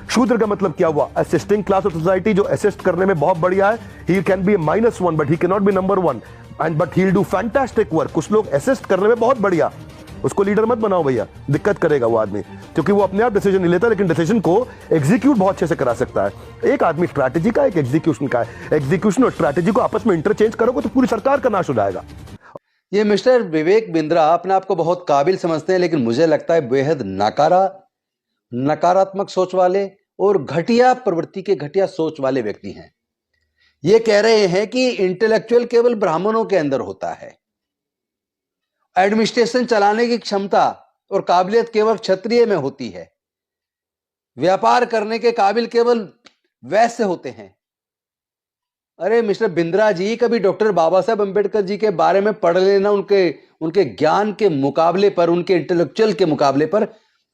शूद्र का मतलब क्या हुआ? असिस्टिंग क्लास ऑफ सोसाइटी, जो असिस्ट करने में बहुत बढ़िया है. He can be -1 but he can not be number 1 and but he will do fantastic work. कुछ लोग असिस्ट करने में बहुत बढ़िया, उसको लीडर मत बनाओ भैया, दिक्कत करेगा वो आदमी, क्योंकि वो अपने आप डिसीजन नहीं लेता, लेकिन डिसीजन को एग्जीक्यूट बहुत अच्छे से करा सकता है. एक आदमी स्ट्रैटेजी का, एक एग्जीक्यूशन का है. एग्जीक्यूशन और स्ट्रैटेजी को आपस में इंटरचेंज करोगे तो पूरी सरकार का नाश हो जाएगा. ये मिस्टर विवेक बिंद्रा अपने आप को बहुत काबिल समझते हैं, लेकिन मुझे लगता है बेहद नकारात्मक सोच वाले और घटिया प्रवृत्ति के, घटिया सोच वाले व्यक्ति हैं. ये कह रहे हैं कि इंटेलेक्चुअल केवल ब्राह्मणों के अंदर होता है, एडमिनिस्ट्रेशन चलाने की क्षमता और काबिलियत केवल क्षत्रिय में होती है, व्यापार करने के काबिल केवल वैश्य होते हैं. अरे मिस्टर बिंद्रा जी, कभी डॉक्टर बाबा साहब अंबेडकर जी के बारे में पढ़ लेना. उनके ज्ञान के मुकाबले पर, उनके इंटेलेक्चुअल के मुकाबले पर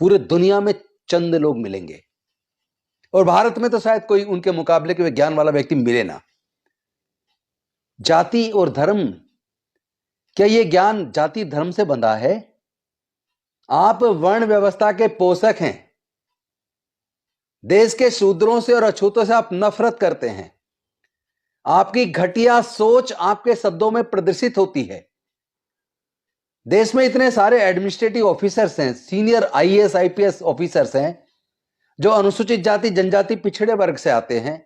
पूरे दुनिया में चंद लोग मिलेंगे, और भारत में तो शायद कोई उनके मुकाबले के ज्ञान वाला व्यक्ति मिले ना. जाति और धर्म, क्या ये ज्ञान जाति धर्म से बंधा है? आप वर्ण व्यवस्था के पोषक हैं. देश के शूद्रों से और अछूतों से आप नफरत करते हैं. आपकी घटिया सोच आपके शब्दों में प्रदर्शित होती है. देश में इतने सारे एडमिनिस्ट्रेटिव ऑफिसर्स हैं, सीनियर आईएएस आईपीएस ऑफिसर्स हैं, जो अनुसूचित जाति जनजाति पिछड़े वर्ग से आते हैं,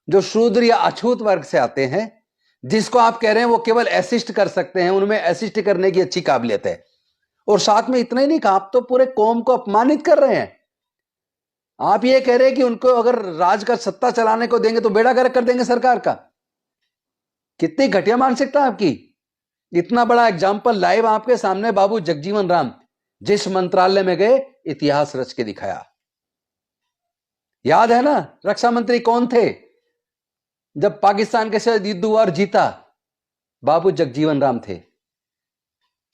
जो शूद्र या अछूत वर्ग से आते हैं, जिसको आप कह रहे हैं वो केवल असिस्ट कर सकते हैं, उनमें असिस्ट करने की अच्छी काबिलियत है. और साथ में इतना ही नहीं कहा, आप तो पूरे कौम को अपमानित कर रहे हैं. आप ये कह रहे हैं कि उनको अगर राज का सत्ता चलाने को देंगे तो बेड़ा गर्क कर देंगे सरकार का. कितनी घटिया मानसिकता आपकी. इतना बड़ा एग्जाम्पल लाइव आपके सामने बाबू जगजीवन राम जिस मंत्रालय में गए, इतिहास रच के दिखाया. याद है ना रक्षा मंत्री कौन थे जब पाकिस्तान के साथ युद्ध हुआ और जीता? बाबू जगजीवन राम थे.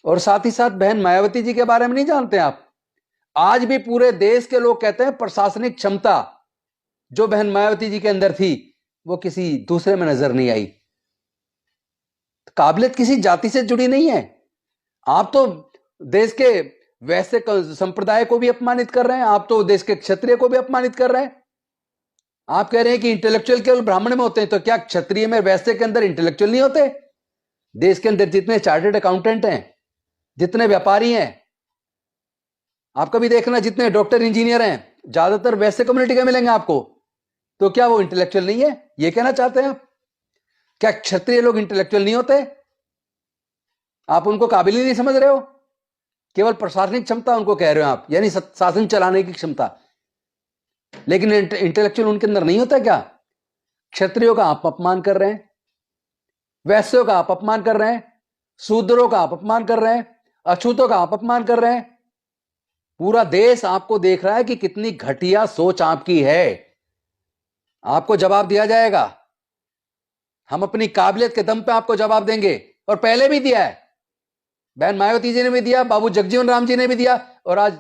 और साथ ही साथ बहन मायावती जी के बारे में नहीं जानते आप? आज भी पूरे देश के लोग कहते हैं प्रशासनिक क्षमता जो बहन मायावती जी के अंदर थी वो किसी दूसरे में नजर नहीं आई. काबिलियत किसी जाति से जुड़ी नहीं है. आप तो देश के वैसे संप्रदाय को भी अपमानित कर रहे हैं, आप तो देश के क्षत्रिय को भी अपमानित कर रहे हैं. आप कह रहे हैं कि इंटेलेक्चुअल केवल ब्राह्मण में होते हैं, तो क्या क्षत्रिय में वैश्य के अंदर इंटेलेक्चुअल नहीं होते? देश के अंदर जितने चार्टर्ड अकाउंटेंट हैं, जितने व्यापारी हैं, आप कभी देखना जितने डॉक्टर इंजीनियर हैं, ज्यादातर वैश्य कम्युनिटी के मिलेंगे आपको. तो क्या वो इंटेलेक्चुअल नहीं है? ये कहना चाहते हैं आप? क्या क्षत्रिय लोग इंटेलेक्चुअल नहीं होते? आप उनको काबिल ही नहीं समझ रहे हो? केवल प्रशासनिक क्षमता उनको कह रहे हो आप, यानी शासन चलाने की क्षमता, लेकिन इंटेलेक्चुअल उनके अंदर नहीं होता क्या? क्षत्रियों का आप अपमान कर रहे हैं, वैश्यों का आप अपमान कर रहे हैं, शूद्रों का आप अपमान कर रहे हैं, अछूतों का आप अपमान कर रहे हैं. पूरा देश आपको देख रहा है कि कितनी घटिया सोच आपकी है. आपको जवाब दिया जाएगा. हम अपनी काबिलियत के दम पे आपको जवाब देंगे, और पहले भी दिया है. बहन मायावती जी ने भी दिया, बाबू जगजीवन राम जी ने भी दिया, और आज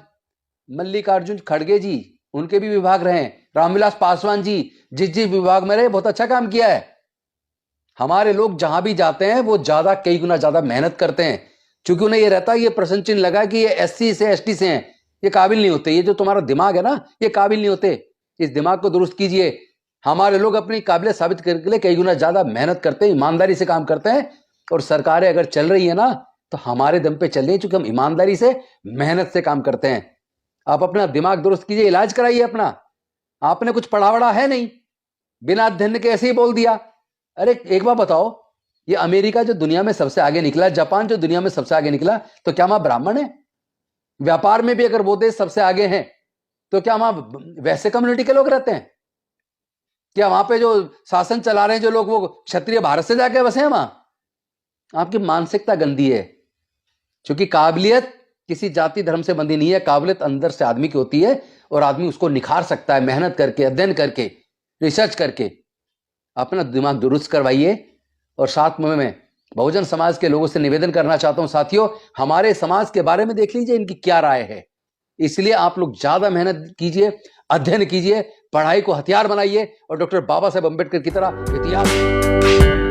मल्लिकार्जुन खड़गे जी, उनके भी विभाग रहे, रामविलास पासवान जी जिस विभाग में रहे, बहुत अच्छा काम किया है. हमारे लोग जहां भी जाते हैं वो ज्यादा, कई गुना ज्यादा मेहनत करते हैं, क्योंकि उन्हें ये रहता है, ये प्रश्न चिन्ह लगा कि ये एससी से एसटी से हैं, ये काबिल नहीं होते. ये जो तुम्हारा दिमाग है ना, ये काबिल नहीं होते. इस दिमाग को दुरुस्त कीजिए. हमारे लोग अपनी काबिलियत साबित करने के लिए कई गुना ज्यादा मेहनत करते हैं, ईमानदारी से काम करते हैं. और सरकारें अगर चल रही है ना, तो हमारे दम पे चल रही है, क्योंकि हम ईमानदारी से, मेहनत से काम करते हैं. आप अपना दिमाग दुरुस्त कीजिए, इलाज कराइए अपना. आपने कुछ पढ़ा वढ़ा है नहीं, बिना अध्ययन के ऐसे ही बोल दिया. अरे एक बात बताओ, ये अमेरिका जो दुनिया में सबसे आगे निकला, जापान जो दुनिया में सबसे आगे निकला, तो क्या वहां ब्राह्मण है? व्यापार में भी अगर वो देश सबसे आगे हैं, तो क्या वहां वैसे कम्युनिटी के लोग रहते हैं? क्या वहां पे जो शासन चला रहे हैं जो लोग, वो क्षत्रिय भारत से जाके बसे हैं वहां? आपकी मानसिकता गंदी है. क्योंकि काबिलियत किसी जाति धर्म से बंधी नहीं है. काबिलियत अंदर से आदमी की होती है, और आदमी उसको निखार सकता है मेहनत करके, अध्ययन करके, रिसर्च करके. अपना दिमाग दुरुस्त करवाइए. और साथ में मैं बहुजन समाज के लोगों से निवेदन करना चाहता हूं, साथियों, हमारे समाज के बारे में देख लीजिए इनकी क्या राय है. इसलिए आप लोग ज्यादा मेहनत कीजिए, अध्ययन कीजिए, पढ़ाई को हथियार बनाइए, और डॉक्टर बाबा साहेब अंबेडकर की तरह इतिहास